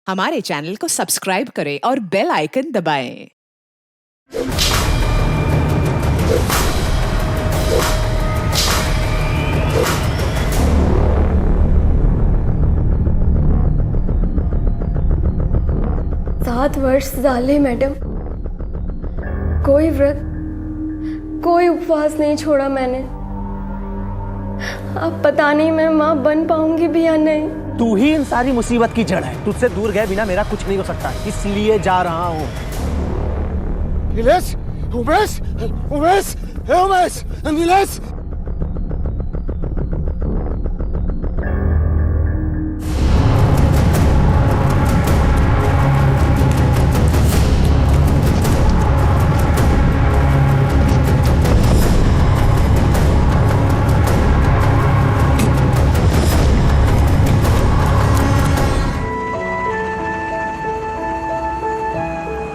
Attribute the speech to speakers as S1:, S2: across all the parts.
S1: हमारे चैनल को सब्सक्राइब करें और बेल आइकन दबाएं।
S2: सात वर्ष झाले मॅडम, कोई व्रत कोई उपवास नहीं छोड़ा मैंने। अब पता नहीं मैं माँ बन पाऊंगी भी या नहीं।
S3: तू ही इन सारी मुसीबत की जड़ है। तुझसे दूर गए बिना मेरा कुछ नहीं हो सकता, इसलिए जा रहा हूँ।
S4: नीलेश, उमेश, उमेश, हे उमेश, नीलेश।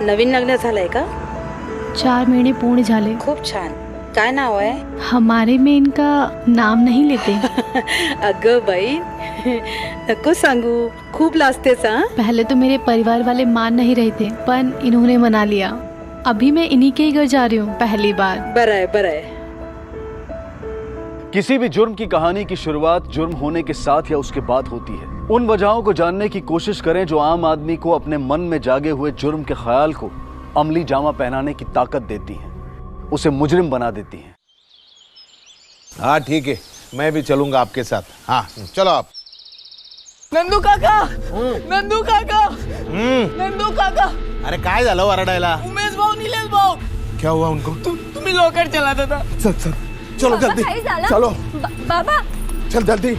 S5: नवीन लग्न झालंय का?
S6: 4 महिने पूर्ण झाले।
S5: खूप छान. काय नाव आहे?
S6: हमारे में इनका नाम नहीं लेते।
S5: अगं बाई, नको सांगू, खूप लाजतेस हा?
S6: पहले तो मेरे परिवार वाले मान नहीं रहे थे, पर इन्होंने मना लिया। अभी मैं इन्हीं के ही घर जा रही हूँ पहली बार।
S5: बरं आहे, बरं आहे.
S7: किसी भी जुर्म की कहानी की शुरुआत जुर्म होने के साथ या उसके बाद होती है। उन वजहों को जानने की कोशिश करें जो आम आदमी को अपने मन में जागे हुए जुर्म के ख्याल को अमली जामा पहनाने की ताकत देती हैं, उसे मुजरिम बना देती हैं।
S8: हाँ ठीक है, मैं भी चलूंगा आपके साथ। हाँ चलो आप।
S3: नंदू काका, नंदू काका, नंदू काका।
S8: अरे काय झालं वरडायला?
S3: उमेश भाऊ, नीलेश भाऊ,
S8: क्या हुआ उनको?
S3: तुम्ही लवकर चला दादा।
S8: चल चल चलो जल्दी चलो।
S2: बाबा
S8: चल जल्दी।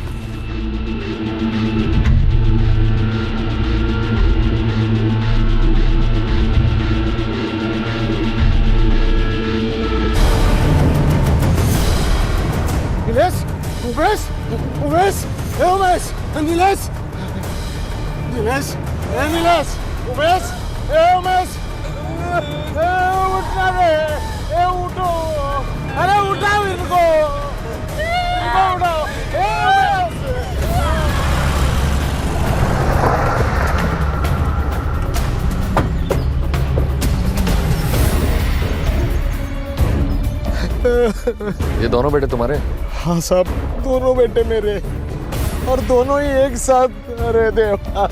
S4: नीलेश, उमेश, उमेश, हे उमेश, नीलेश, नीलेश, हे नीलेश, उमेश, हे उमेश, उठना रे, हे उठो, अरे उठाओ इनको, उठाओ, हे उमेश।
S9: ये दोनों बेटे तुम्हारे?
S4: हाँ साहब, दोनों बेटे मेरे, और दोनों ही एक साथ। अरे देवा।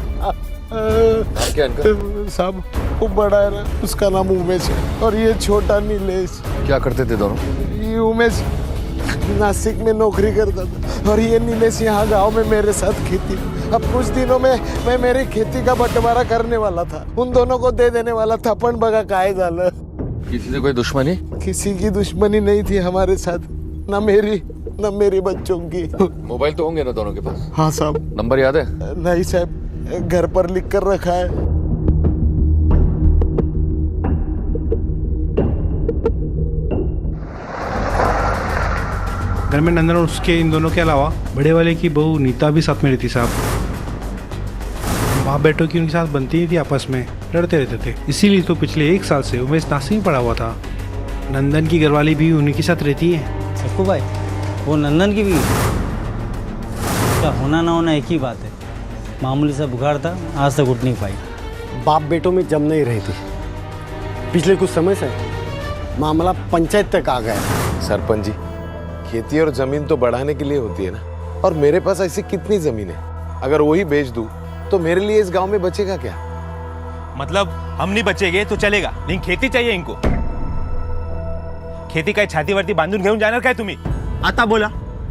S9: क्या इनका?
S4: साहब वो बड़ा है ना, उसका नाम उमेश है, और ये छोटा नीलेश।
S9: क्या करते थे दोनों?
S4: ये उमेश नासिक में नौकरी करता था, और ये नीलेश यहाँ गांव में मेरे साथ खेती। अब कुछ दिनों में मैं मेरी खेती का बंटवारा करने वाला था, उन दोनों को दे देने वाला था, पण बघा काय झालं।
S9: किसी से कोई दुश्मनी?
S4: किसी की दुश्मनी नहीं थी हमारे साथ, न मेरी बच्चों की।
S9: मोबाइल तो होंगे ना दोनों के पास?
S4: हाँ साहब।
S9: नंबर याद है?
S4: नहीं साहब, घर पर लिख कर रखा है।
S10: घर में नंदन और उसके इन दोनों के अलावा बड़े वाले की बहू नीता भी साथ में रहती साहब। माँ बेटों की उनके साथ बनती नहीं थी, आपस में लड़ते रहते थे। इसीलिए तो पिछले 1 साल से उमेश नासिक में पड़ा हुआ था। नंदन की घरवाली भी उन्हीं के साथ रहती है।
S3: सक्कू भाई, वो नंदन की भी क्या होना ना होना एक ही बात है। मामूली सा बुखार था, आज तक उठ नहीं पाई।
S11: बाप बेटों में जम नहीं रही थी। पिछले कुछ समय से मामला पंचायत तक आ गया।
S8: सरपंच जी, खेती और जमीन तो बढ़ाने के लिए होती है ना, और मेरे पास ऐसी कितनी जमीन है, अगर वही बेच दूं तो मेरे लिए इस गांव में बचेगा क्या?
S12: मतलब हम नहीं बचेंगे तो चलेगा, लेकिन खेती चाहिए इनको। खेती काय छातीवरती बांधून घेऊन जाणार काय तुम्ही?
S3: आता बोला.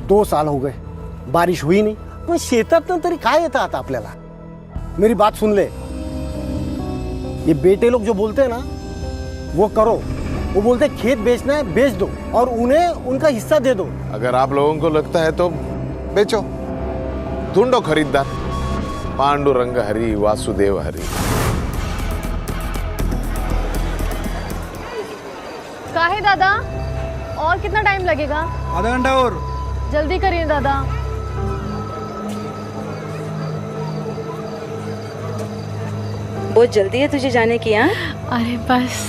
S11: 2 साल हो गए, बारिश हुई नहीं, पण शेतातनं तरी काय येतं आता आपल्याला? मेरी बात सुन ले, ये बेटे लोग जो बोलते हैं ना वो करो। वो बोलते हैं खेत बेचना है बेच दो, और उन्हें उनका हिस्सा दे दो।
S8: अगर आप लोगों को लगता है तो बेचो, ढूंढो खरीददार। पांडुरंग हरि वासुदेव हरि।
S2: काहे दादा, और कितना टाइम लगेगा?
S10: आधा घंटा और।
S2: जल्दी करिए दादा।
S5: बहुत जल्दी है तुझे जाने की? हाँ,
S6: अरे बस।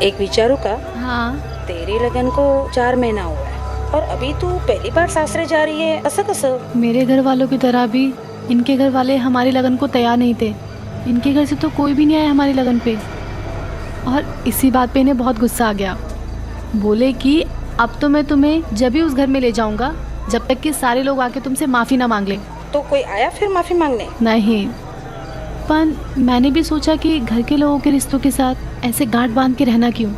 S5: एक विचारू का?
S6: हाँ।
S5: तेरे लगन को 4 महीना हुआ है, और अभी तू पहली बार सासरे जा रही है, असं कसं?
S6: मेरे घर वालों की तरह भी इनके घर वाले हमारी लगन को तैयार नहीं थे। इनके घर से तो कोई भी नहीं आया हमारी लगन पे, और इसी बात पे इन्हें बहुत गुस्सा आ गया। बोले कि अब तो मैं तुम्हें जब भी उस घर में ले जाऊंगा जब तक कि सारे लोग आके तुमसे माफ़ी ना मांग ले।
S5: तो कोई आया फिर माफी मांगने?
S6: नहीं, पर मैंने भी सोचा कि घर के लोगों के रिश्तों के साथ ऐसे गांठ बांध के रहना क्यों।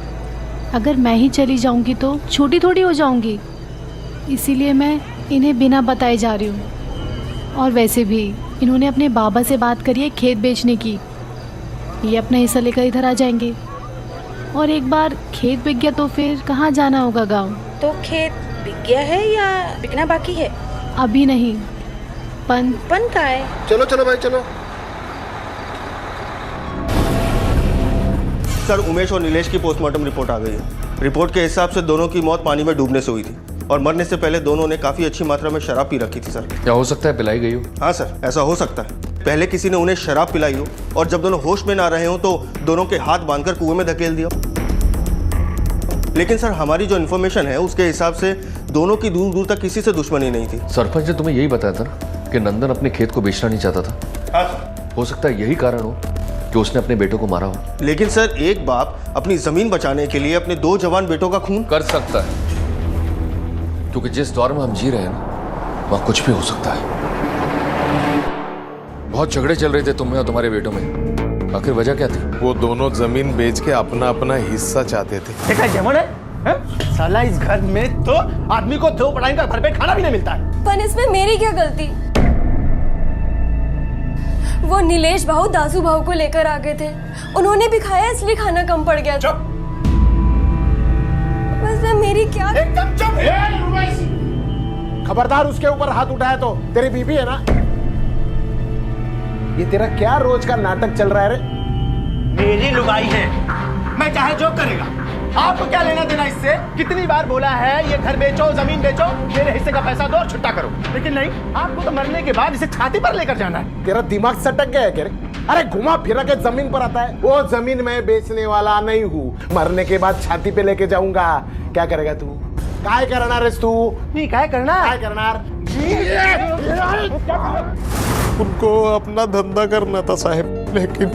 S6: अगर मैं ही चली जाऊंगी तो छोटी थोड़ी हो जाऊंगी, इसीलिए मैं इन्हें बिना बताए जा रही हूँ। और वैसे भी इन्होंने अपने बाबा से बात करी है खेत बेचने की। ये अपना हिस्सा लेकर इधर आ जाएंगे, और एक बार खेत बिक गया तो फिर कहाँ जाना होगा गाँव।
S5: तो खेत बिक गया है या बिकना बाकी है?
S6: अभी नहीं, पन
S5: का है।
S4: चलो चलो भाई चलो।
S13: सर, उमेश और नीलेश की पोस्टमार्टम रिपोर्ट आ गई है। रिपोर्ट के हिसाब से दोनों की मौत पानी में डूबने से हुई थी, और मरने से पहले दोनों ने काफी अच्छी मात्रा में शराब पी रखी थी। सर,
S9: क्या हो सकता है पिलाई गई हो?
S13: हाँ सर, ऐसा हो सकता है। पहले किसी ने उन्हें शराब पिलाई हो, और जब दोनों होश में ना रहे हो तो दोनों के हाथ बांधकर कुएं में धकेल दिया। लेकिन सर, हमारी जो इन्फॉर्मेशन है उसके हिसाब से दोनों की दूर दूर तक किसी से दुश्मनी नहीं थी।
S9: सरपंच ने तुम्हें यही बताया था ना कि नंदन अपने खेत को बेचना नहीं चाहता था।
S13: हाँ।
S9: हो सकता है यही कारण हो कि उसने अपने बेटों को मारा हो।
S13: लेकिन सर, एक बाप अपनी जमीन बचाने के लिए अपने 2 जवान बेटों का खून
S9: कर सकता है, क्योंकि जिस दौर में हम जी रहे हैं ना, वहां कुछ भी हो सकता है। बहुत झगड़े चल रहे थे तुम में और तुम्हारे बेटों में, आखिर वजह क्या थी?
S8: वो दोनों जमीन बेच के अपना अपना हिस्सा चाहते थे।
S11: साला इस घर में तो आदमी को 2 पढ़ाई का भरपेट खाना भी नहीं मिलता है।
S2: पर इसमें मेरी क्या गलती? वो नीलेश भाऊ दासू भाऊ को लेकर आ गए थे, उन्होंने भी खाया इसलिए खाना कम पड़ गया।
S11: चुप।
S2: बस मैं मेरी क्या?
S11: एकदम चुप। खबरदार, उसके ऊपर हाथ उठाया तो तेरी बीबी है ना। ये तेरा क्या रोज का नाटक चल रहा है रे? मेरी लुगाई है, मैं चाहे जो करेगा। आपको क्या लेना देना इससे? कितनी बार बोला है ये घर बेचो, जमीन बेचो, मेरे हिस्से का पैसा दो और छुट्टा करो, लेकिन नहीं, आपको तो मरने के बाद इसे छाती पर लेकर जाना है। तेरा दिमाग सटक गया है क्या रे? अरे घुमा फिरा के जमीन पर आता है।
S4: वो जमीन मैं बेचने वाला नहीं हूँ, मरने के बाद छाती पे लेके जाऊंगा। क्या करेगा तू? काय करणार रेस तू?
S11: नहीं, काय करणार?
S4: उनको अपना धंधा करना था साहब, लेकिन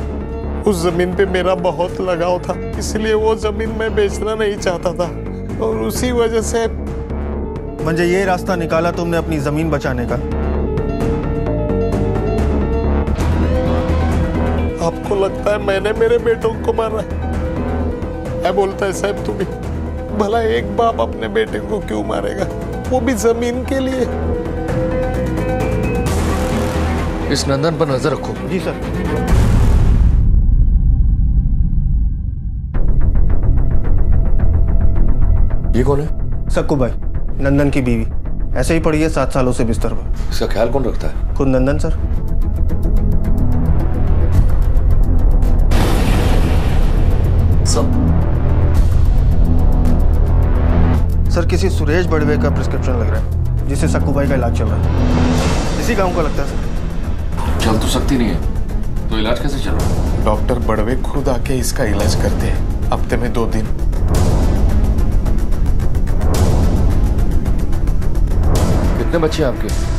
S4: उस जमीन पे मेरा बहुत लगाव था, इसलिए वो जमीन मैं बेचना नहीं चाहता था, और उसी वजह से
S13: मुझे ये रास्ता निकाला तुमने अपनी जमीन बचाने का।
S4: आपको लगता है मैंने मेरे बेटों को मारा है? क्या बोलता है साहब तू भी? भला एक बाप अपने बेटे को क्यों मारेगा, वो भी जमीन के लिए?
S9: इस नंदन पर नजर रखो।
S13: जी सर।
S9: ये कौन है?
S13: सक्कू भाई, नंदन की बीवी। ऐसे ही पड़ी है 7 सालों से बिस्तर पर।
S9: इसका ख्याल कौन रखता है?
S13: खुद नंदन सर। सर, किसी सुरेश बड़वे का प्रिस्क्रिप्शन लग रहा है, जिससे सक्कू भाई का इलाज चल रहा है। इसी गांव का लगता है सर।
S9: चल तो सकती नहीं है, तो इलाज कैसे चल रहा है?
S8: डॉक्टर बड़वे खुद आके इसका इलाज करते हैं, हफ्ते में 2 दिन।
S9: कितने बच्चे हैं आपके?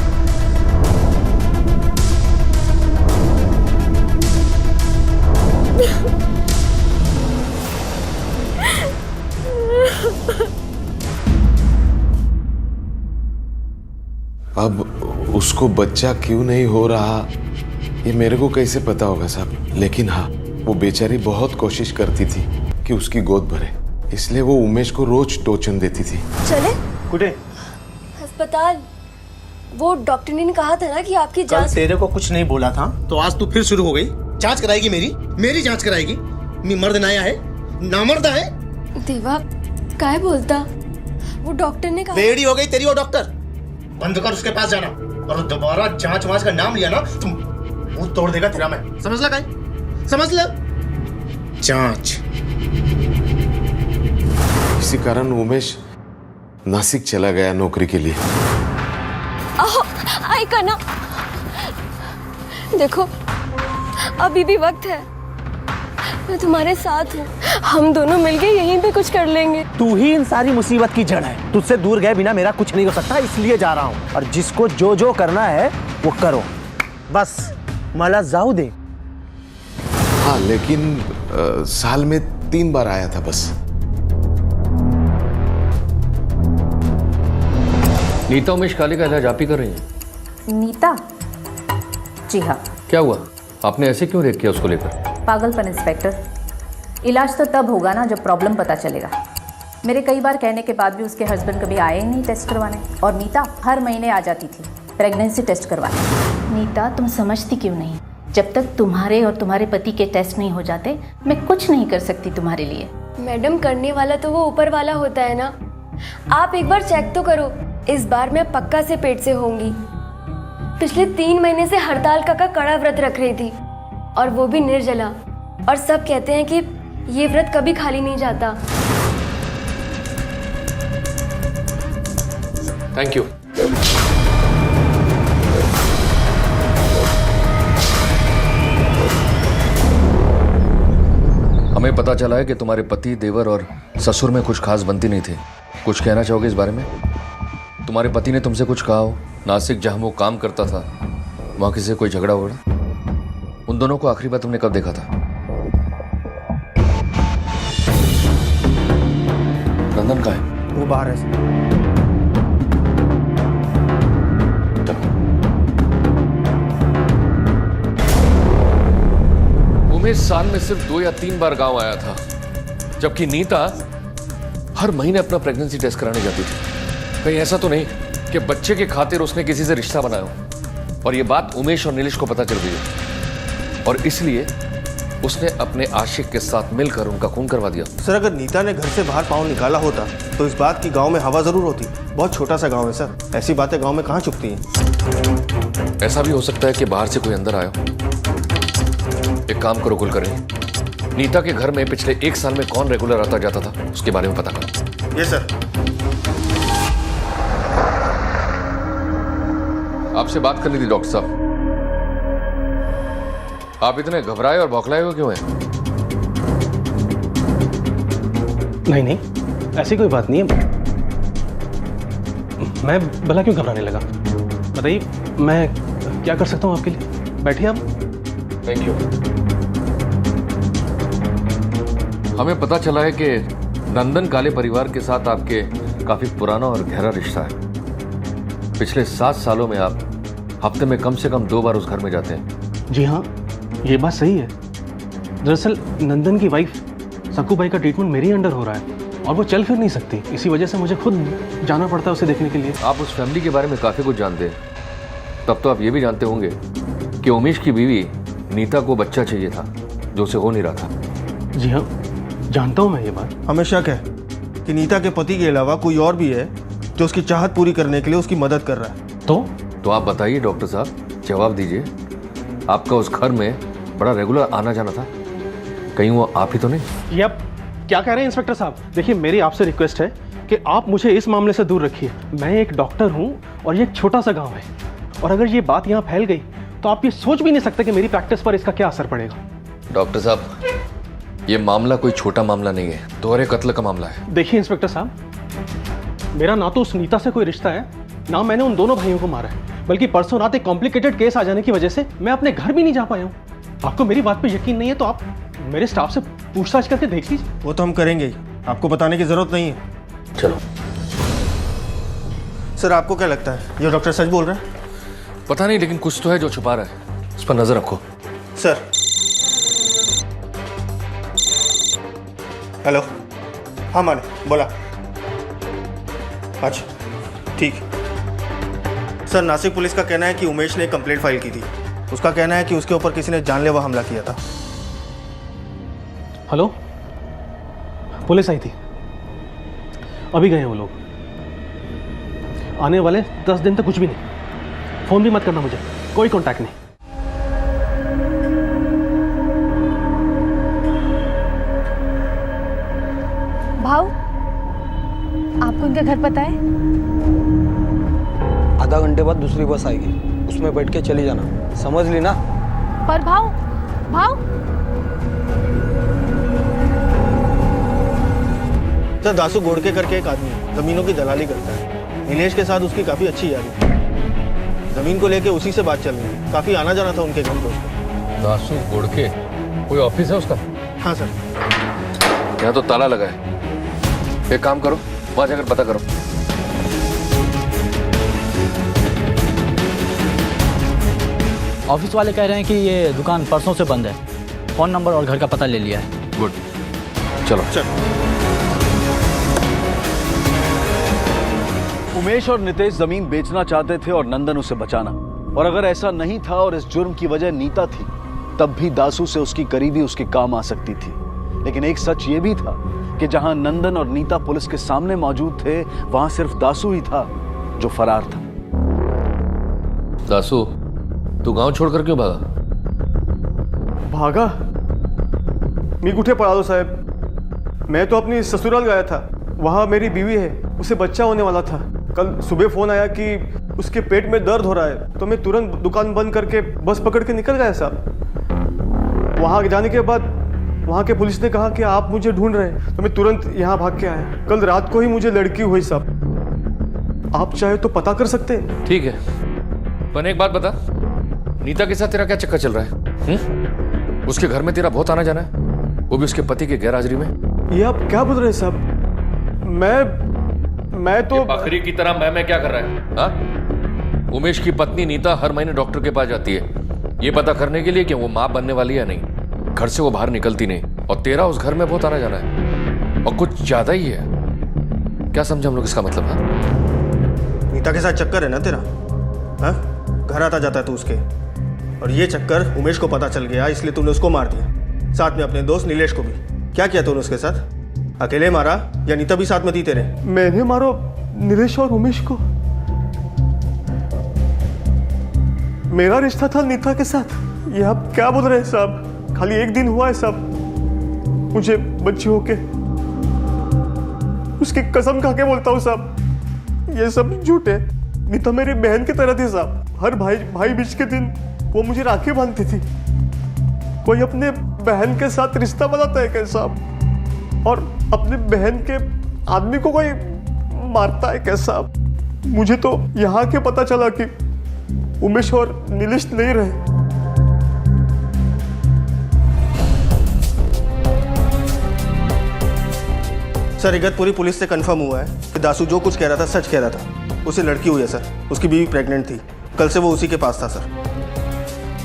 S8: अब उसको बच्चा क्यों नहीं हो रहा ये मेरे को कैसे पता होगा साहब, लेकिन हाँ, वो बेचारी बहुत कोशिश करती थी कि उसकी गोद भरे, इसलिए वो उमेश को रोज टोचन देती थी।
S2: चले
S11: कुटे
S2: अस्पताल। वो डॉक्टर ने कहा था ना कि आपकी जांच।
S11: तेरे को कुछ नहीं बोला था तो आज तू फिर शुरू हो गई। जांच कराएगी मेरी जांच कराएगी। मर्द नाया है, नामर्दा है।
S2: देवा काय बोलता? वो डॉक्टर ने कहा।
S11: बेड़ी हो गई तेरी वो डॉक्टर। बंद कर उसके पास जाना, और दोबारा जांच वांच का नाम लिया ना तुम वो तोड़ देगा तेरा मैं। समझ ला? समझ ला? जांच।
S8: इसी कारण उमेश नासिक चला गया नौकरी के लिए।
S2: ऐका ना, देखो अभी भी वक्त है। मैं तुम्हारे साथ हूँ, हम दोनों मिलके यहीं पे कुछ कर लेंगे।
S11: तू ही इन सारी मुसीबत की जड़ है। तुझसे दूर गए बिना मेरा कुछ नहीं हो सकता, इसलिए जा रहा हूँ। और जिसको जो जो करना है वो करो, बस मला जाऊ दे।
S8: हाँ, लेकिन साल में 3 बार आया था बस।
S9: नीता उमेश काले का इलाज आप ही कर रही हैं?
S14: नीता? जी हाँ।
S9: क्या हुआ, आपने ऐसे क्यों रेक किया उसको लेकर?
S14: पागलपन इंस्पेक्टर, इलाज तो तब होगा ना जब प्रॉब्लम पता चलेगा। मेरे कई बार कहने के बाद भी उसके हस्बैंड कभी आए ही नहीं टेस्ट करवाने, और नीता हर महीने आ जाती थी प्रेगनेंसी टेस्ट करवाने। नीता, तुम समझती क्यों नहीं? जब तक तुम्हारे और तुम्हारे पति के टेस्ट नहीं हो जाते, मैं कुछ नहीं कर सकती तुम्हारे लिए।
S2: मैडम, करने वाला तो वो ऊपर वाला होता है ना। आप एक बार चेक तो करो, इस बार मैं पक्का से पेट से होंगी। पिछले 3 महीने से हड़ताल का कड़ा व्रत रख रही थी, और वो भी निर्जला। और सब कहते हैं कि ये व्रत कभी खाली नहीं जाता।
S9: Thank you. हमें पता चला है कि तुम्हारे पति, देवर और ससुर में कुछ खास बनती नहीं थी। कुछ कहना चाहोगे इस बारे में? तुम्हारे पति ने तुमसे कुछ कहा हो? नासिक जहां वो काम करता था वहां किसी से कोई झगड़ा वगड़ा? उन दोनों को आखिरी बार तुमने कब देखा था? नंदन कहाँ है?
S11: वो बाहर है।
S9: उमेश साल में सिर्फ 2 या 3 बार गांव आया था, जबकि नीता हर महीने अपना प्रेगनेंसी टेस्ट कराने जाती थी। कहीं ऐसा तो नहीं कि बच्चे के खातिर उसने किसी से रिश्ता बनाया हो और ये बात उमेश और नीलेश को पता चल गई हो, और इसलिए उसने अपने आशिक के साथ मिलकर उनका खून करवा दिया?
S13: सर, अगर नीता ने घर से बाहर पाँव निकाला होता तो इस बात की गांव में हवा जरूर होती। बहुत छोटा सा गांव है सर, ऐसी बातें गांव में कहाँ चुपती हैं।
S9: ऐसा भी हो सकता है कि बाहर से कोई अंदर आया हो। एक काम करो कुलकर्णी, नीता के घर में पिछले 1 साल में कौन रेगुलर आता जाता था उसके बारे में पता करो।
S13: Yes sir.
S9: आपसे बात करनी थी डॉक्टर साहब। आप इतने घबराए और बौखलाए हुए क्यों हैं?
S10: नहीं नहीं, ऐसी कोई बात नहीं है। मैं भला क्यों घबराने लगा? बताइए, मैं क्या कर सकता हूँ आपके लिए? बैठिए आप।
S9: Thank you. हमें पता चला है कि नंदन काले परिवार के साथ आपके काफी पुराना और गहरा रिश्ता है। पिछले 7 सालों में आप हफ्ते में कम से कम 2 बार उस घर में जाते हैं।
S10: जी हाँ, ये बात सही है। दरअसल नंदन की वाइफ सक्कूबाई का ट्रीटमेंट मेरे अंडर हो रहा है और वो चल फिर नहीं सकती, इसी वजह से मुझे खुद जाना पड़ता है उसे देखने के लिए।
S9: आप उस फैमिली के बारे में काफी कुछ जानते हैं, तब तो आप ये भी जानते होंगे कि उमेश की बीवी नीता को बच्चा चाहिए था जो उसे हो नहीं रहा था।
S10: जी हाँ, जानता हूँ मैं ये बात।
S13: हमें शक है कि नीता के पति के अलावा कोई और भी है जो उसकी चाहत पूरी करने के लिए उसकी मदद कर रहा है।
S10: तो
S9: आप बताइए डॉक्टर साहब, जवाब दीजिए। आपका उस घर में बड़ा रेगुलर आना जाना था, कहीं वो आप ही तो नहीं?
S10: ये आप क्या कह रहे हैं इंस्पेक्टर साहब? देखिए, मेरी आपसे रिक्वेस्ट है कि आप मुझे इस मामले से दूर रखिए। मैं एक डॉक्टर हूँ और ये एक छोटा सा गांव है, और अगर ये बात यहाँ फैल गई तो आप ये सोच भी नहीं सकते कि मेरी प्रैक्टिस पर इसका क्या असर पड़ेगा।
S9: डॉक्टर साहब, ये मामला कोई छोटा मामला नहीं है, दोहरे कत्ल का मामला है।
S10: देखिए इंस्पेक्टर साहब, मेरा ना तो उस नीता से कोई रिश्ता है, ना मैंने उन दोनों भाइयों को मारा है, बल्कि परसों रात एक कॉम्प्लिकेटेड केस आ जाने की वजह से मैं अपने घर भी नहीं जा पाया हूँ। आपको मेरी बात पे यकीन नहीं है तो आप मेरे स्टाफ से पूछताछ करके देख लीजिए।
S13: वो तो हम करेंगे ही, आपको बताने की जरूरत नहीं है।
S9: चलो।
S13: सर, आपको क्या लगता है ये डॉक्टर सच बोल रहा है?
S9: पता नहीं, लेकिन कुछ तो है जो छुपा रहा है, उस पर नजर रखो।
S13: सर। हेलो। हाँ माने, बोला। अच्छा, ठीक। सर, नासिक पुलिस का कहना है कि उमेश ने एक कंप्लेंट फाइल की थी। उसका कहना है कि उसके ऊपर किसी ने जानलेवा हमला किया था।
S10: हेलो, पुलिस आई थी, अभी गए हैं वो लोग। आने वाले 10 दिन तक कुछ भी नहीं। फोन भी मत करना मुझे, कोई कांटेक्ट नहीं।
S6: भाव, आपको इनका घर पता है?
S11: आधा घंटे बाद दूसरी बस आएगी, उसमें बैठ के चली जाना, समझ ली ना?
S6: पर भाव
S13: सर दासू गोड़के करके एक आदमी है, जमीनों की दलाली करता है। नीलेश के साथ उसकी काफी अच्छी यारी है। जमीन को लेके उसी से बात चल रही है। काफी आना जाना था उनके घर पे उसका।
S9: दासू गोड़के कोई ऑफिस है उसका?
S13: हाँ सर।
S9: यहाँ तो ताला लगा है। एक काम करो, वहां जाकर पता करो।
S3: ऑफिस वाले कह रहे हैं कि ये दुकान परसों से बंद है। फ़ोन नंबर और घर का पता ले लिया है।
S9: गुड, चलो
S13: चलो।
S7: उमेश और नितेश जमीन बेचना चाहते थे और नंदन उसे बचाना। और अगर ऐसा नहीं था और इस जुर्म की वजह नीता थी, तब भी दासू से उसकी करीबी उसके काम आ सकती थी। लेकिन एक सच ये भी था कि जहां नंदन और नीता पुलिस के सामने मौजूद थे, वहां सिर्फ दासू ही था जो फरार था।
S9: दासू, तू गांव छोड़कर क्यों भागा?
S13: भागा? मी कुठे पळालो साहेब? मैं तो अपनी ससुराल गया था। वहाँ मेरी बीवी है, उसे बच्चा होने वाला था। कल सुबह फोन आया कि उसके पेट में दर्द हो रहा है, तो मैं तुरंत दुकान बंद करके बस पकड़ के निकल गया साहब। वहाँ जाने के बाद वहाँ के पुलिस ने कहा कि आप मुझे ढूंढ रहे हैं, तो मैं तुरंत यहाँ भाग के आया। कल रात को ही मुझे लड़की हुई साहब। आप चाहे तो पता कर सकते हैं।
S9: ठीक है, पर एक बात बता, नीता के साथ तेरा क्या चक्कर चल रहा है? उसके घर में तेरा बहुत आना जाना है, वो भी उसके पति के गैरहाजिरी में।
S13: ये आप क्या बोल रहे हैं साहब? मैं तो
S9: बकरी की तरह मैं क्या कर रहा है? हाँ? उमेश की पत्नी नीता हर महीने डॉक्टर के पास जाती है, ये पता करने के लिए कि वो मां बनने वाली है नहीं। घर से वो बाहर निकलती नहीं, और तेरा उस घर में बहुत आना जाना है, और कुछ ज्यादा ही है। क्या समझे हम लोग इसका मतलब? हाँ?
S13: नीता के साथ चक्कर है ना तेरा? हाँ? घर आता जाता है तू उसके, और ये चक्कर उमेश को पता चल गया, इसलिए तूने उसको मार दिया, साथ में अपने दोस्त नीलेश को भी। क्या किया तूने उसके साथ? अकेले मारा या नीता भी साथ में थी तेरे? मैंने मारो नीलेश और उमेश को। मेरा रिश्ता था नीता के साथ। ये आप क्या बोल रहे हैं साहब? खाली एक दिन हुआ है साहब मुझे बच्ची होके। उसकी कसम खा के बोलता हूँ साहब, ये सब झूठ है। नीता मेरी बहन की तरह थी साहब। हर भाई बीच के दिन वो मुझे राखी बांधती थी। कोई अपने बहन के साथ रिश्ता बनाता है क्या साहब? और अपने बहन के आदमी को कोई मारता है क्या साहब? मुझे तो यहाँ के पता चला कि उमेश और नीलेश नहीं रहे। सर इगत पूरी पुलिस से कंफर्म हुआ है कि दासू जो कुछ कह रहा था सच कह रहा था। उसे लड़की हुई है सर, उसकी बीवी प्रेग्नेंट थी। कल से वो उसी के पास था सर।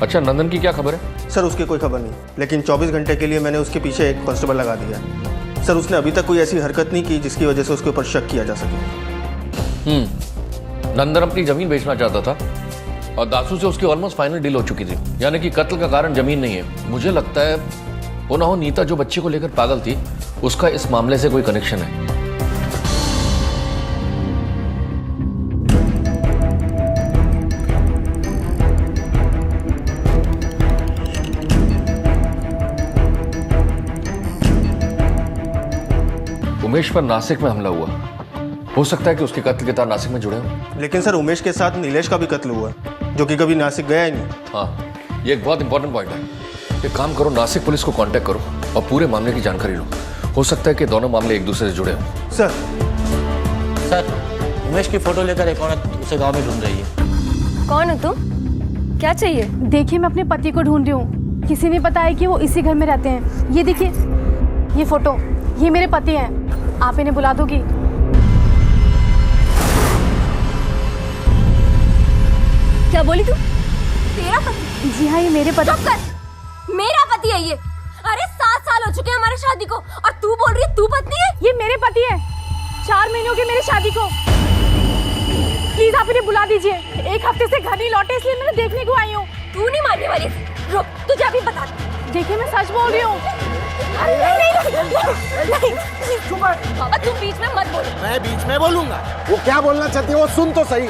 S9: अच्छा, नंदन की क्या खबर है?
S13: सर उसकी कोई खबर नहीं, लेकिन 24 घंटे के लिए मैंने उसके पीछे एक कांस्टेबल लगा दिया है। सर उसने अभी तक कोई ऐसी हरकत नहीं की जिसकी वजह से उसके ऊपर शक किया जा सके।
S9: नंदन अपनी जमीन बेचना चाहता था, और दासू से उसकी ऑलमोस्ट फाइनल डील हो चुकी थी। यानी कि कत्ल का कारण जमीन नहीं है। मुझे लगता है वो ना हो नीता जो बच्चे को लेकर पागल थी, उसका इस मामले से कोई कनेक्शन है। उमेश पर नासिक में हमला हुआ, हो सकता है कि उसके कत्ल के तार नासिक में जुड़े हों।
S13: लेकिन सर उमेश के साथ नीलेश का भी कत्ल हुआ, जो कि कभी नासिक गया ही नहीं।
S9: हाँ, ये एक बहुत इंपॉर्टेंट पॉइंट है। एक काम करो, नासिक पुलिस को कांटेक्ट करो और पूरे मामले की जानकारी लो। हो सकता है कि दोनों मामले एक दूसरे से जुड़े हों।
S3: सर उमेश की फोटो लेकर एक औरत उसे गांव में ढूंढ रही है।
S2: कौन हो तुम? क्या चाहिए?
S6: देखिए, मैं अपने पति को ढूंढ रही हूँ। किसी ने बताया कि वो इसी घर में रहते हैं। ये देखिए, ये फोटो, ये मेरे पति हैं। आप इन्हें बुला दोगी?
S2: क्या बोली तू? तेरा पति?
S6: जी हाँ, ये मेरे पति।
S2: चुप कर! मेरा पति है ये। अरे 7 साल हो चुके हैं हमारे शादी को, और तू बोल रही है तू पत्नी है?
S6: ये मेरे पति है। 4 महीने हो गए मेरी शादी को। प्लीज आप इन्हें बुला दीजिए। एक हफ्ते से घर नहीं लौटे, इसलिए मैं देखने को आई हूँ।
S2: तू नहीं मानने वाली। रुक, तुझे अभी बता।
S6: देखिए, मैं सच बोल रही हूँ।
S2: बाबा तू बीच में मत बोल।
S4: मैं बीच में बोलूंगा? वो क्या बोलना चाहती है वो सुन तो सही।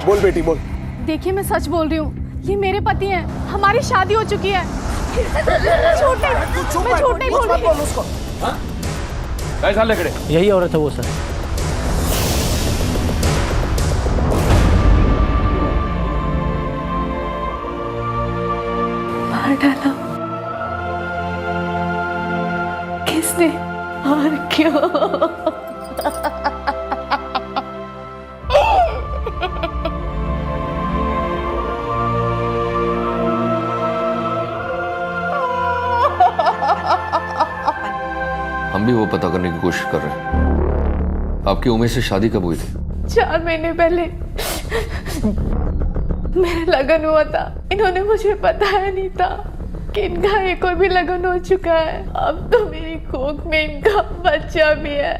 S4: बोल बेटी बोल।
S6: देखिए, मैं सच बोल रही हूँ। ये मेरे पति हैं। हमारी शादी हो चुकी है। मैं झूठ नहीं बोल रही।
S9: कैसा लग रहे?
S3: यही औरत है वो सर।
S6: मार डाला किसने और क्यों?
S9: हम भी वो पता करने की कोशिश कर रहे हैं। आपकी उमेश से शादी कब हुई थी?
S15: 4 महीने पहले मेरा लगन हुआ था। इन्होंने मुझे बताया नहीं था कि इनका एक और भी लगन हो चुका है। अब तो मेरी कोख में इनका बच्चा भी है।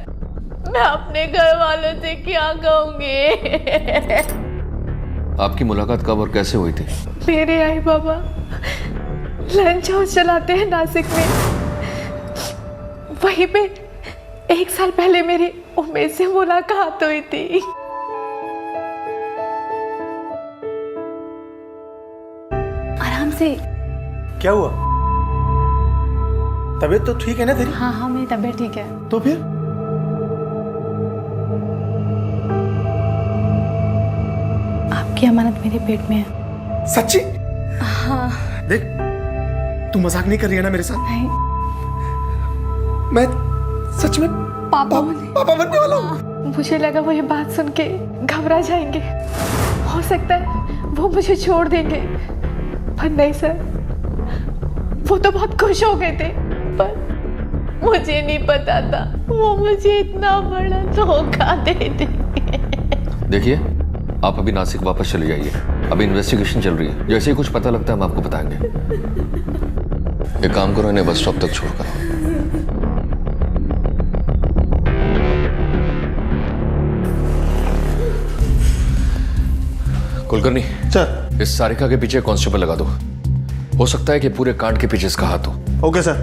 S15: मैं अपने घर वालों से क्या कहूंगी?
S9: आपकी मुलाकात कब और कैसे हुई थी?
S15: मेरे आई बाबा लंच हाउस चलाते हैं नासिक में। वहीं पे 1 साल पहले मेरी उमेश से मुलाकात हुई थी।
S6: आराम से।
S10: क्या हुआ? तबीयत तो ठीक है ना तेरी?
S6: हाँ मेरी तबीयत ठीक है।
S10: तो फिर
S6: आपकी अमानत मेरे पेट में है।
S10: सच्ची?
S6: हाँ।
S10: देख, तू मजाक नहीं कर रही है ना मेरे साथ?
S6: नहीं।
S10: मैं सच में
S6: पापा
S10: बनने वाला हूँ।
S15: मुझे लगा वो ये बात सुन के घबरा जाएंगे। हो सकता है वो मुझे छोड़ देंगे, पर नहीं सर, वो तो बहुत खुश हो गए थे। पर मुझे नहीं पता था वो मुझे इतना बड़ा धोखा दे देंगे।
S9: देखिए, आप अभी नासिक वापस चले जाइए। अभी इन्वेस्टिगेशन चल रही है। जैसे ही कुछ पता लगता है हम आपको बताएंगे। एक काम करो, इन्हें बस स्टॉप तक छोड़कर। कुलकर्णी
S13: सर,
S9: इस सारिका के पीछे कांस्टेबल लगा दो। हो सकता है कि पूरे कांड के पीछे इसका हाथ हो।
S13: Okay sir.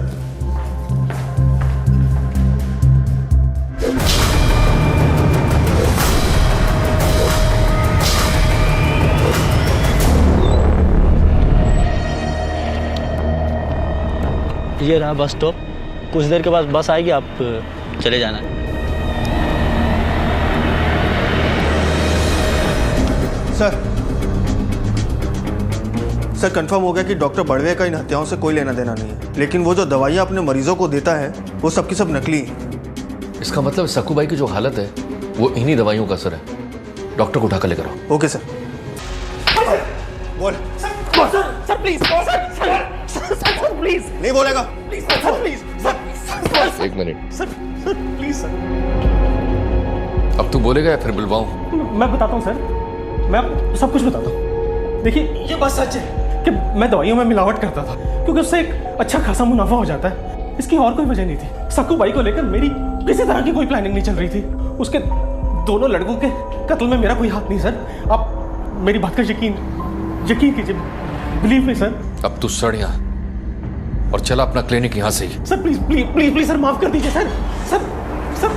S3: ये रहा बस स्टॉप। कुछ देर के बाद बस आएगी, आप चले जाना।
S13: सर कंफर्म हो गया कि डॉक्टर बड़वे का इन हत्याओं से कोई लेना देना नहीं है, लेकिन वो जो दवाइयाँ अपने मरीजों को देता है वो सबकी सब नकली हैं।
S9: इसका मतलब सक्कूबाई की जो हालत है वो इन्हीं दवाइयों का असर है। डॉक्टर को उठा कर लेकर आओ।
S13: Okay sir. बोल
S10: सर प्लीज, सर प्लीज।
S13: नहीं बोलेगा?
S10: Please sir, please.
S9: एक मिनट
S10: सर प्लीज सर।
S9: अब तू बोलेगा या फिर बुलवाऊं?
S10: मैं बताता हूँ सर, मैं आपको सब कुछ बताता हूँ। देखिए, ये बात सच है कि मैं दवाइयों में मिलावट करता था, क्योंकि उससे एक अच्छा खासा मुनाफा हो जाता है। इसकी और कोई वजह नहीं थी। सक्कूबाई को लेकर मेरी किसी तरह की कोई प्लानिंग नहीं चल रही थी। उसके दोनों लड़कों के कत्ल में मेरा कोई हाथ नहीं सर। आप मेरी बात का यकीन कीजिए, बिलीव मी सर।
S9: अब तू सड़ यहाँ और चला अपना क्लिनिक यहाँ से ही।
S10: Sir please please please please sir, माफ कर दीजिए सर। सर सर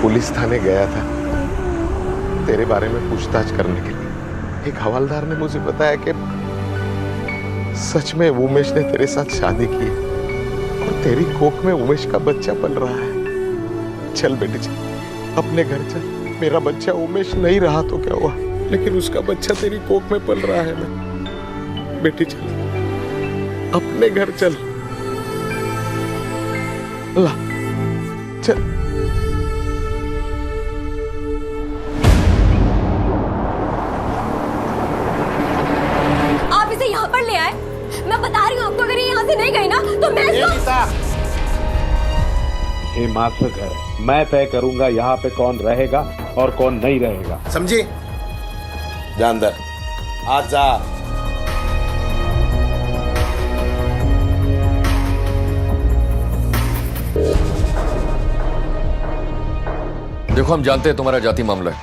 S8: पुलिस थाने गया था तेरे बारे में पूछताछ करने के लिए। एक हवलदार ने मुझे बताया कि सच में उमेश ने तेरे साथ शादी की है और तेरी कोख में उमेश का बच्चा पल रहा है। चल बेटी चल, अपने घर चल। मेरा बच्चा उमेश नहीं रहा तो क्या हुआ, लेकिन उसका बच्चा तेरी कोख में पल रहा है ना। बेटी चल, अपने घर चल। ला चल।
S2: यहाँ पर ले आए। मैं बता रही हूँ आपको, अगर ये यहाँ से नहीं गई ना तो मैं
S16: ये मास्टर घर है। मैं तय करूंगा यहाँ पे कौन रहेगा और कौन नहीं रहेगा,
S4: समझे? जा अंदर, आज जा।
S9: देखो, हम जानते हैं तुम्हारा जाति मामला है,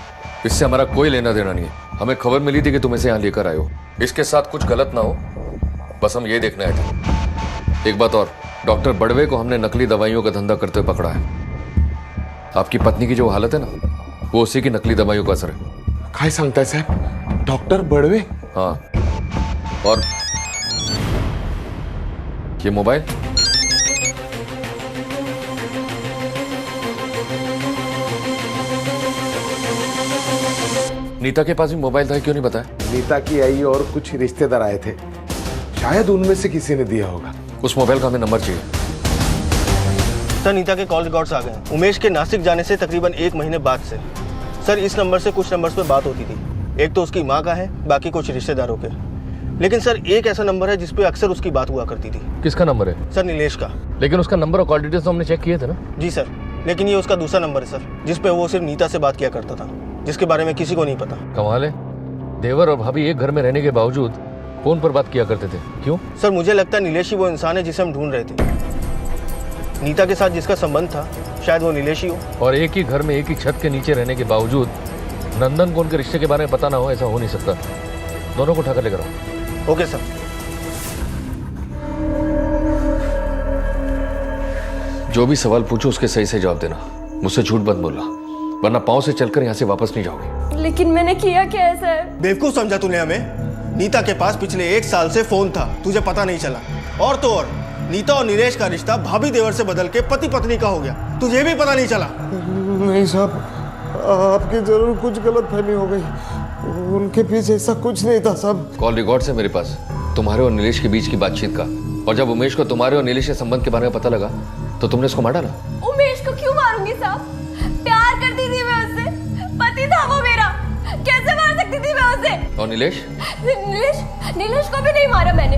S9: इससे हमारा कोई लेना देना नहीं है। हमें खबर मिली थी कि तुम इसे यहाँ लेकर आए हो। इसके साथ कुछ गलत ना हो, बस हम ये देखने आए थे। एक बात और, डॉक्टर बड़वे को हमने नकली दवाइयों का धंधा करते हुए पकड़ा है। आपकी पत्नी की जो हालत है ना, वो उसी की नकली दवाइयों का असर है।
S8: काय सांगताय साहब? डॉक्टर बड़वे?
S9: हाँ, और ये मोबाइल नीता के पास भी मोबाइल था, क्यों नहीं बताया?
S8: नीता की आई और कुछ रिश्तेदार आए थे, शायद उनमें से किसी ने दिया होगा।
S9: उस मोबाइल का हमें नंबर चाहिए।
S13: सर नीता के कॉल रिकॉर्ड्स आ गए हैं। उमेश के नासिक जाने से तकरीबन 1 महीने बाद से। सर इस नंबर से कुछ नंबर्स पे बात होती थी, एक तो उसकी माँ का है, बाकी कुछ रिश्तेदारों के। लेकिन सर एक ऐसा नंबर है जिस पे अक्सर उसकी बात हुआ करती थी।
S9: किसका नंबर है?
S13: सर नीलेश का।
S9: लेकिन उसका नंबर और कॉल डिटेल्स तो हमने चेक किए थे ना।
S13: जी सर, लेकिन ये उसका दूसरा नंबर है सर, जिस पे वो सिर्फ नीता से बात किया करता था, जिसके बारे में किसी को नहीं पता।
S9: कमाल है, देवर और भाभी एक घर में रहने के बावजूद फोन पर बात किया करते थे, क्यों?
S13: सर मुझे लगता है नीलेश ही वो इंसान है जिसे हम ढूंढ रहे थे। नीता के साथ जिसका संबंध था, शायद वो नीलेश ही हो।
S9: और एक ही घर में एक ही छत के नीचे रहने के बावजूद नंदन को उनके रिश्ते के बारे में पता ना हो, ऐसा हो नहीं सकता। दोनों को उठाकर लेकर आओ।
S13: Okay sir.
S9: जो भी सवाल पूछो उसके सही से जवाब देना, मुझसे झूठ मत बोलना, वरना पाँव से चलकर यहाँ से वापस नहीं जाओगे।
S2: लेकिन मैंने किया क्या है सर?
S13: बेवकूफ समझा तूने हमें? नीता के पास पिछले 1 साल से फोन था, तुझे पता नहीं चला। और तो और नीता और नीलेश का रिश्ता भाभी देवर से बदल के पति पत्नी का हो गया, तुझे भी पता नहीं चला।
S4: नहीं साहब, आपकी जरूर कुछ गलतफहमी हो गई, उनके पीछे ऐसा कुछ नहीं था साहब।
S9: कॉल रिकॉर्ड्स है मेरे पास तुम्हारे और नीलेश के बीच की बातचीत का, और जब उमेश को तुम्हारे और नीलेश के संबंध के बारे में पता लगा तो तुमने उसको मार डाला।
S2: उमेश को क्यों मारूंगी साहब? प्यार करती थी मैं उससे, पति था वो मेरा, कैसे मार सकती थी मैं उसे?
S9: और नीलेश
S2: नीलेश को भी नहीं मारा मैंने,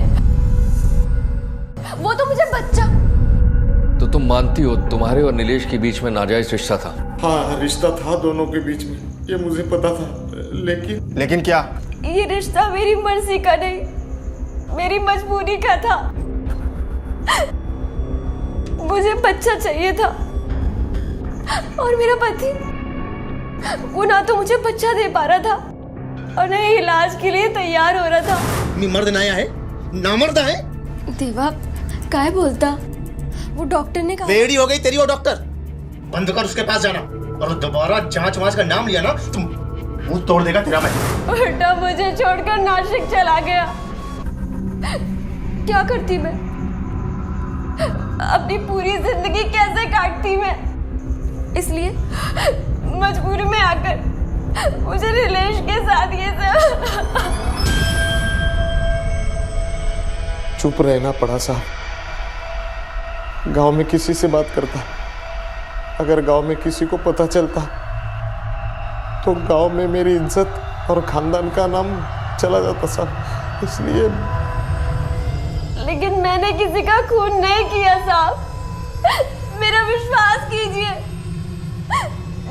S2: वो तो मुझे बच्चा।
S9: तो तुम मानती हो तुम्हारे और नीलेश के बीच में नाजायज रिश्ता था?
S4: हाँ रिश्ता था दोनों के बीच में, ये मुझे पता था।
S13: लेकिन क्या?
S2: ये रिश्ता मेरी मर्जी का नहीं, मेरी मजबूरी का था। मुझे बच्चा चाहिए था और मेरा पति, वो ना तो मुझे बच्चा दे पा रहा था और न ही इलाज के लिए तैयार हो रहा था।
S13: मर्द नया है, नामर्द है।
S2: देवा काय बोलता? वो डॉक्टर ने कहा।
S13: बेड़ी हो गई तेरी वो डॉक्टर, बंद कर उसके पास जाना, और दोबारा जांच वांच का नाम लिया ना तुम मुंह तोड़ देगा तेरा मैं।
S2: उल्टा मुझे छोड़कर नासिक चला गया। क्या करती मैं? अपनी पूरी जिंदगी कैसे काटती मैं? इसलिए मजबूरी में आकर मुझे नीलेश के साथ ये सब।
S4: चुप रहना पड़ा साहब। गांव में किसी से बात करता, अगर गांव में किसी को पता चलता तो गांव में मेरी इज्जत और खानदान का नाम चला जाता साहब, इसलिए।
S2: लेकिन मैंने किसी का खून नहीं किया साहब, मेरा विश्वास कीजिए।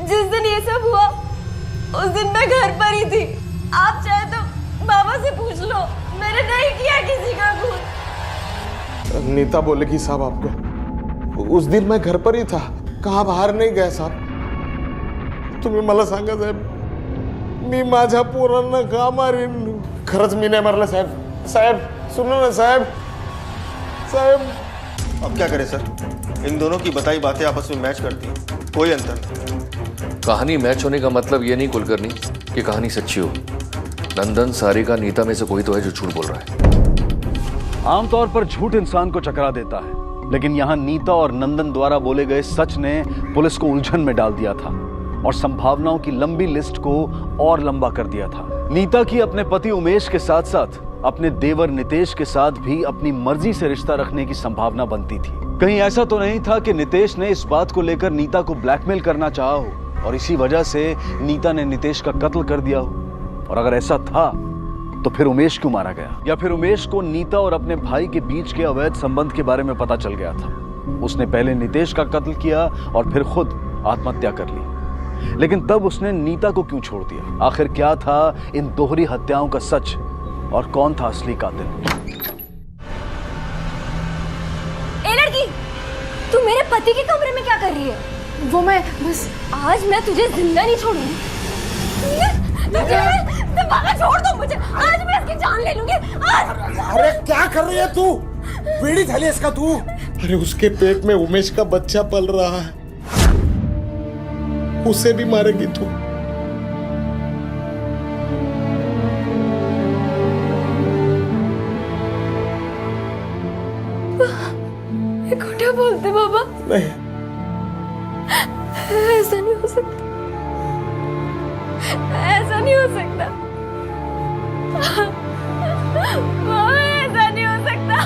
S2: जिस दिन ये सब हुआ उस दिन मैं घर पर ही थी, आप चाहे तो बाबा से पूछ लो, मैंने नहीं किया किसी का खून।
S4: नीता बोलेगी साहब आपको, उस दिन मैं घर पर ही था, कहाँ बाहर नहीं गया साहब। तुम्ही मला सांगा साहेब, मी माझ्या पोरांना का मारीन? खरंच मी नाही मारलं साहेब। साहेब सुनो ना साहेब, साहेब।
S13: अब क्या करें सर, इन दोनों की बताई बातें आपस में मैच करती हैं, कोई अंतर नहीं।
S9: कहानी मैच होने का मतलब ये नहीं कुलकर्णी कि कहानी सच्ची हो। नंदन, सारिका, नीता में से कोई तो है जो झूठ बोल रहा है।
S7: आमतौर पर झूठ इंसान को चकरा देता है, लेकिन यहाँ नीता और नंदन द्वारा बोले गए सच ने पुलिस को उलझन में डाल दिया था और संभावनाओं की लंबी लिस्ट को और लंबा कर दिया था। नीता की अपने पति उमेश के साथ साथ अपने देवर नितेश के साथ भी अपनी मर्जी से रिश्ता रखने की संभावना बनती थी। कहीं ऐसा तो नहीं था कि नितेश ने इस बात को लेकर नीता को ब्लैकमेल करना चाहा हो और इसी वजह से नीता ने नितेश का कत्ल कर दिया हो? और अगर ऐसा था तो फिर उमेश क्यों मारा गया? या फिर उमेश को नीता और अपने भाई के बीच के अवैध संबंध के बारे में पता चल गया था, उसने पहले नितेश का कत्ल किया और फिर खुद आत्महत्या कर ली। लेकिन तब उसने नीता को क्यों छोड़ दिया? आखिर क्या था इन दोहरी हत्याओं का सच और कौन था असली कातिल?
S2: ए लड़की, तू मेरे पति के कमरे में क्या कर रही है?
S15: वो मैं बस,
S2: आज मैं तुझे जिंदा नहीं छोड़ूंगी। छोड़ दो मुझे, आज मैं इसकी जान ले लूंगी।
S4: अरे क्या कर रही है तू? पीड़ित है इसका तू? अरे उसके पेट में उमेश का बच्चा पल रहा है, उसे भी मारेगी तू?
S2: खोटा बोलते बाबा।
S4: नहीं,
S2: ऐसा नहीं हो सकता, ऐसा नहीं हो सकता। मामा ऐसा नहीं हो सकता।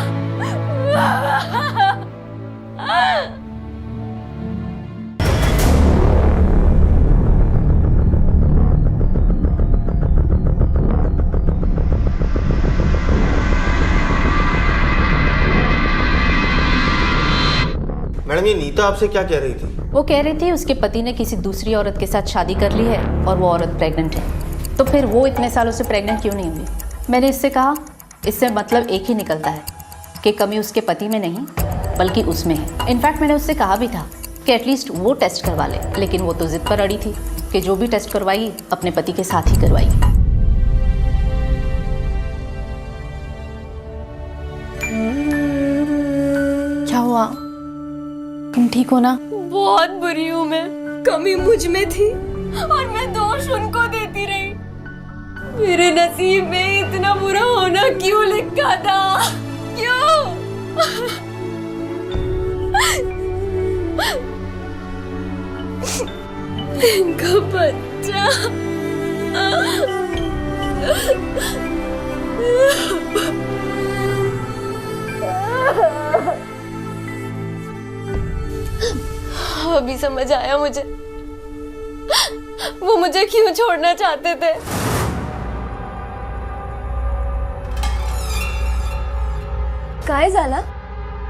S13: मैडम, ये नीता आपसे क्या कह रही थी?
S14: वो कह रही थी उसके पति ने किसी दूसरी औरत के साथ शादी कर ली है और वो औरत प्रेग्नेंट है। तो फिर वो इतने सालों से प्रेग्नेंट क्यों नहीं हुई? मैंने इससे कहा, इससे मतलब एक ही निकलता है कि कमी उसके पति में नहीं बल्कि उसमें है। इनफैक्ट मैंने उससे कहा भी था कि एटलीस्ट वो टेस्ट करवा ले, लेकिन वो तो जिद पर अड़ी थी कि जो भी टेस्ट करवाई अपने पति के साथ ही करवाई।
S15: क्या हुआ? तुम ठीक हो ना?
S2: बहुत बुरी हूँ मैं। कमी मुझ में थी और मैं दोष उनको देती रही। मेरे नसीब में इतना बुरा होना क्यों लिखा था? क्यों? इनका बच्चा अभी समझ आया मुझे, वो मुझे क्यों छोड़ना चाहते थे। काय झाला?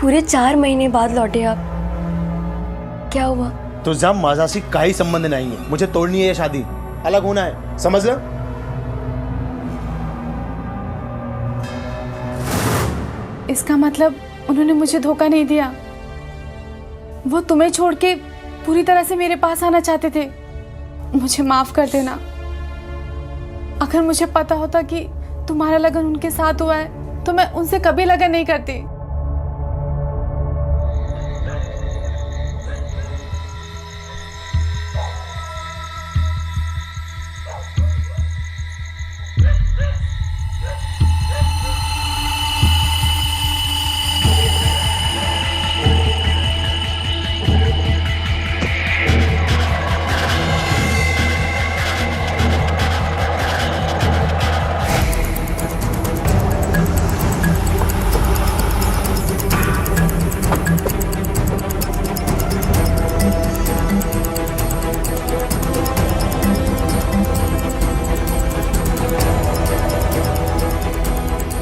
S2: पूरे 4 महीने बाद लौटे आप। क्या हुआ?
S17: तुझा माझाशी काही संबंध नाहीये. मुझे तोड़नी है ये शादी, अलग होना है, समझलं?
S15: इसका मतलब उन्होंने मुझे धोखा नहीं दिया। वो तुम्हें छोड़ के पूरी तरह से मेरे पास आना चाहते थे। मुझे माफ कर देना। अगर मुझे पता होता कि तुम्हारा लगन उनके साथ हुआ है तो मैं उनसे कभी लगन नहीं करती।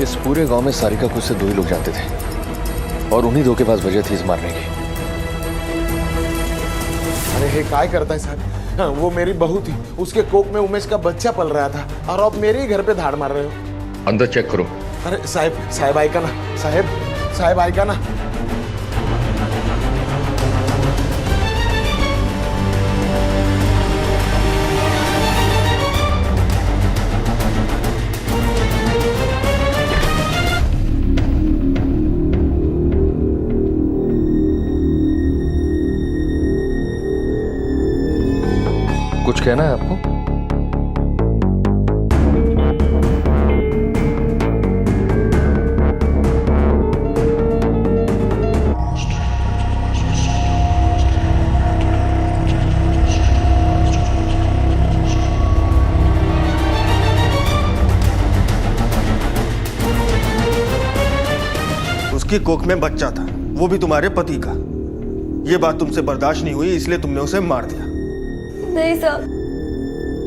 S9: इस पूरे गांव में सारिका को उससे 2 ही लोग जानते थे और उन्हीं 2 के पास वजह थी इस मारने की।
S4: अरे हे काय करता है साहब? हाँ, वो मेरी बहू थी, उसके कोख में उमेश का बच्चा पल रहा था और आप मेरे ही घर पे धाड़ मार रहे हो।
S9: अंदर चेक करो।
S4: अरे साहब आएगा ना, साहब आएगा ना।
S9: कुछ कहना है आपको?
S13: उसकी कोख में बच्चा था, वो भी तुम्हारे पति का। ये बात तुमसे बर्दाश्त नहीं हुई, इसलिए तुमने उसे मार दिया।
S2: नहीं साहब,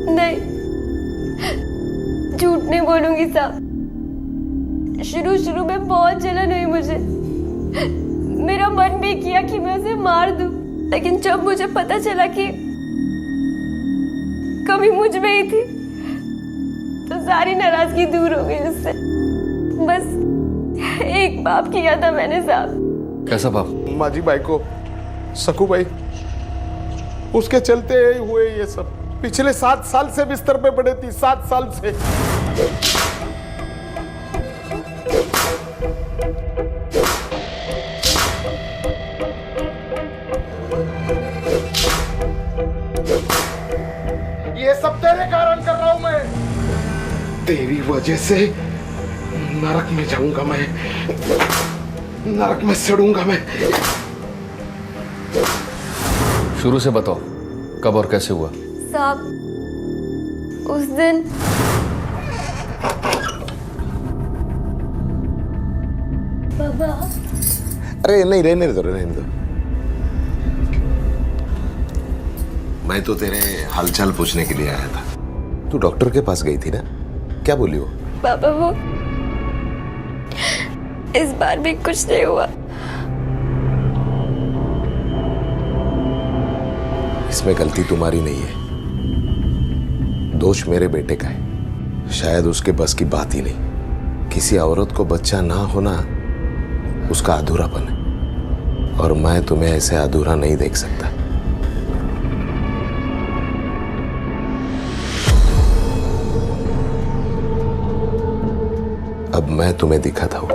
S2: नहीं, झूठ नहीं बोलूंगी साहब। शुरू में बहुत जलन हुई मुझे। मेरा मन भी किया कि मैं उसे मार दूं, लेकिन जब मुझे पता चला कि कमी मुझ में ही थी तो सारी नाराजगी दूर हो गई उससे। बस एक बाप किया था मैंने साहब।
S9: कैसा बाप?
S4: माझी बायको सकू भाई, उसके चलते हुए ये सब। पिछले 7 साल से बिस्तर पे पड़े थी, 7 साल से। ये सब तेरे कारण कर रहा हूं मैं। तेरी वजह से नरक में जाऊंगा मैं, नरक में सड़ूंगा मैं।
S9: शुरू से बताओ, कब और कैसे हुआ?
S2: साहब, उस दिन बाबा।
S8: अरे नहीं, रहने दो रहने दो। मैं तो तेरे हालचाल पूछने के लिए आया था। तू डॉक्टर के पास गई थी ना, क्या बोली वो?
S2: बाबा वो इस बार भी कुछ नहीं हुआ।
S8: इसमें गलती तुम्हारी नहीं है, दोष मेरे बेटे का है। शायद उसके बस की बात ही नहीं। किसी औरत को बच्चा ना होना उसका अधूरापन है, और मैं तुम्हें ऐसे अधूरा नहीं देख सकता। अब मैं तुम्हें दिखाता हूं।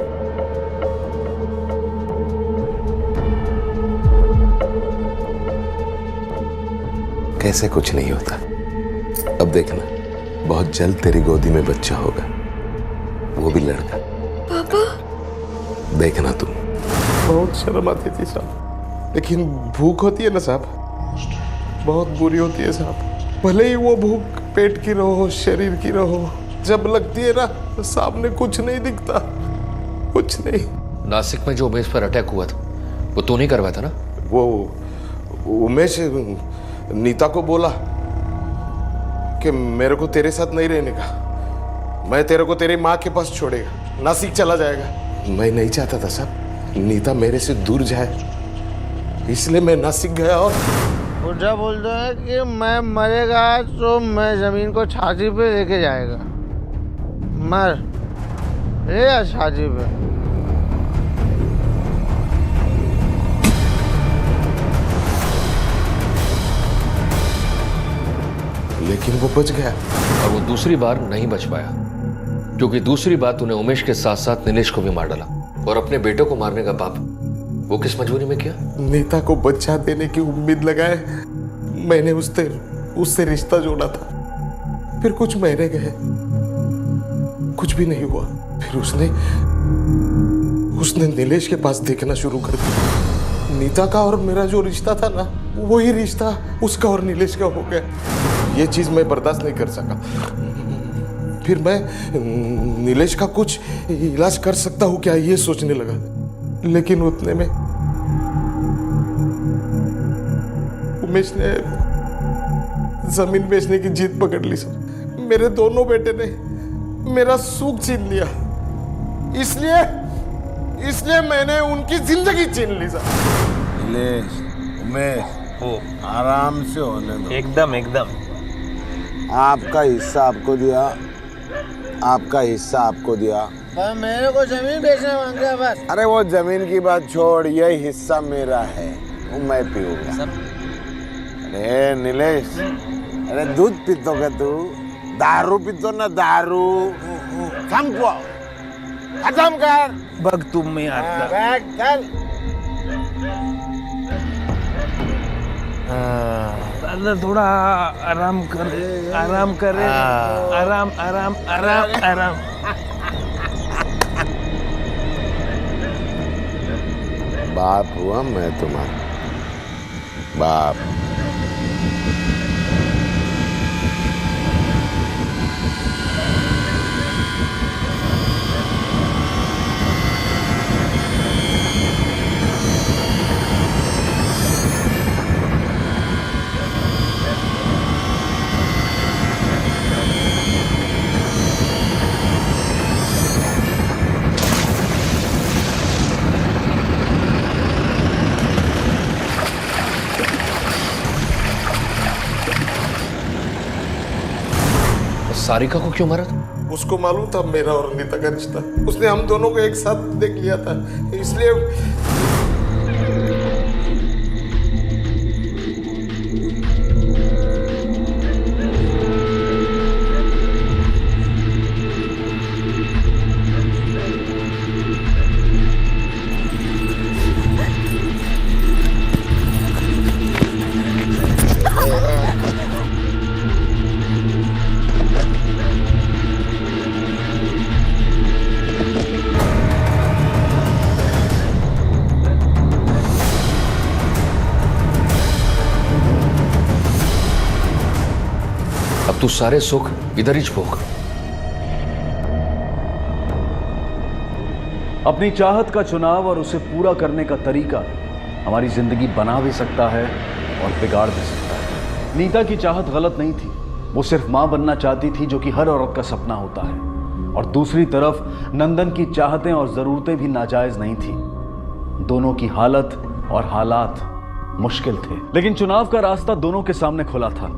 S8: कैसे कुछ नहीं होता। अब देखना, बहुत जल्द तेरी गोदी में बच्चा होगा, वो भी लड़का।
S2: पापा
S8: देखना तुम।
S4: बहुत शर्म आती थी साहब, लेकिन भूख होती है ना साहब, बहुत बुरी होती है साहब। भले ही वो भूख पेट की रहो, शरीर की रहो, जब लगती है ना सामने कुछ नहीं दिखता, कुछ नहीं।
S9: नासिक में जो उमेश पर अटैक हुआ था वो तूने करवाया था ना?
S8: वो उमेश नीता को बोला कि मेरे को तेरे साथ नहीं रहने का, मैं तेरे को तेरी माँ के पास छोड़ेगा, नासिक चला जाएगा। मैं नहीं चाहता था साहब नीता मेरे से दूर जाए, इसलिए मैं नासिक गया। और
S18: बुढ़ा बोलता है कि मैं मरेगा तो मैं जमीन को छाती पे लेके जाएगा। मर ले छाती पे।
S8: लेकिन वो बच गया।
S9: और वो दूसरी बार नहीं बच पाया, क्योंकि दूसरी बार तूने उमेश के साथ साथ नीलेश को भी मार डाला, और अपने बेटे को मारने का पाप वो किस मजबूरी में किया?
S4: नीता को बच्चा देने की उम्मीद लगाए मैंने उससे रिश्ता जोड़ा था। फिर कुछ महीने गए, कुछ भी नहीं हुआ। फिर उसने नीलेश के पास देखना शुरू कर दिया। नीता का और मेरा जो रिश्ता था ना, वही रिश्ता उसका और नीलेश का हो गया। ये चीज मैं बर्दाश्त नहीं कर सका। फिर मैं नीलेश का कुछ इलाज कर सकता हूँ क्या, ये सोचने लगा। लेकिन उतने में उमेश ने जमीन बेचने की जिद पकड़ ली सर। मेरे दोनों बेटे ने मेरा सुख छीन लिया, इसलिए मैंने उनकी जिंदगी छीन ली सर।
S18: नीलेश, उमेश, आराम से होने दो।
S12: एकदम
S18: आपका हिस्सा आपको दिया, आपका हिस्सा आपको दिया। पर मेरे को जमीन बेचना मांग रहा है बस। अरे वो जमीन की बात छोड़, यही हिस्सा मेरा है, वो मैं पीऊंगा। अरे नीलेश, अरे दूध पीतो क्या तू? दारू पीतो ना दारू? खत्म कर।
S12: बग तुम में आता।
S18: बैठ चल।
S12: दादा थोड़ा आराम कर, आराम करे, आराम आराम आराम आराम।
S8: बाप हुआ मैं तुम्हारा, बाप।
S9: सारिका को क्यों मारा था?
S4: उसको मालूम था मेरा और नीता का रिश्ता, उसने हम दोनों को एक साथ देख लिया था, इसलिए
S9: अब तू सारे सुख इधर ही भोग।
S7: अपनी चाहत का चुनाव और उसे पूरा करने का तरीका हमारी जिंदगी बना भी सकता है और बिगाड़ भी सकता है। नीता की चाहत गलत नहीं थी, वो सिर्फ मां बनना चाहती थी, जो कि हर औरत का सपना होता है। और दूसरी तरफ नंदन की चाहतें और जरूरतें भी नाजायज नहीं थी। दोनों की हालत और हालात मुश्किल थे, लेकिन चुनाव का रास्ता दोनों के सामने खुला था।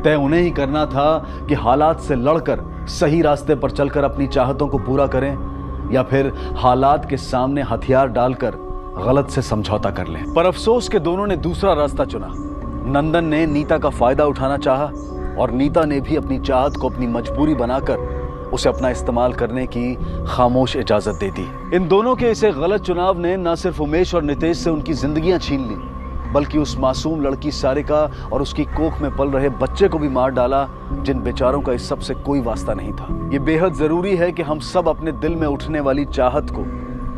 S7: तय उन्हें ही करना था कि हालात से लड़कर सही रास्ते पर चलकर अपनी चाहतों को पूरा करें, या फिर हालात के सामने हथियार डालकर गलत से समझौता कर लें। पर अफसोस के दोनों ने दूसरा रास्ता चुना। नंदन ने नीता का फायदा उठाना चाहा और नीता ने भी अपनी चाहत को अपनी मजबूरी बनाकर उसे अपना इस्तेमाल करने की खामोश इजाजत दे दी। इन दोनों के इसे गलत चुनाव ने न सिर्फ उमेश और नितेश से उनकी जिंदगियां छीन ली, बल्कि उस मासूम लड़की सारिका और उसकी कोख में पल रहे बच्चे को भी मार डाला, जिन बेचारों का इस सब से कोई वास्ता नहीं था। ये बेहद जरूरी है कि हम सब अपने दिल में उठने वाली चाहत को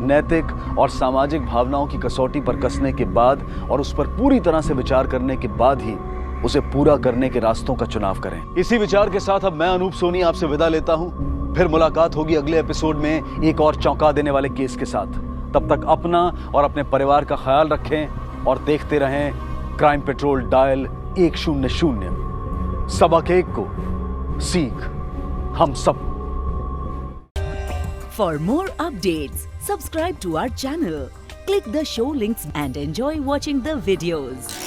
S7: नैतिक और सामाजिक भावनाओं की कसौटी पर कसने के बाद और उस पर पूरी तरह से विचार करने के बाद ही उसे पूरा करने के रास्तों का चुनाव करें। इसी विचार के साथ अब मैं अनूप सोनी आपसे विदा लेता हूं। फिर मुलाकात होगी अगले एपिसोड में एक और चौंका देने वाले केस के साथ। तब तक अपना और अपने परिवार का ख्याल रखें और देखते रहें क्राइम पेट्रोल डायल 100। सबक एक को सीख हम सब।
S1: For more updates, subscribe to our channel, click the show links and enjoy watching the videos.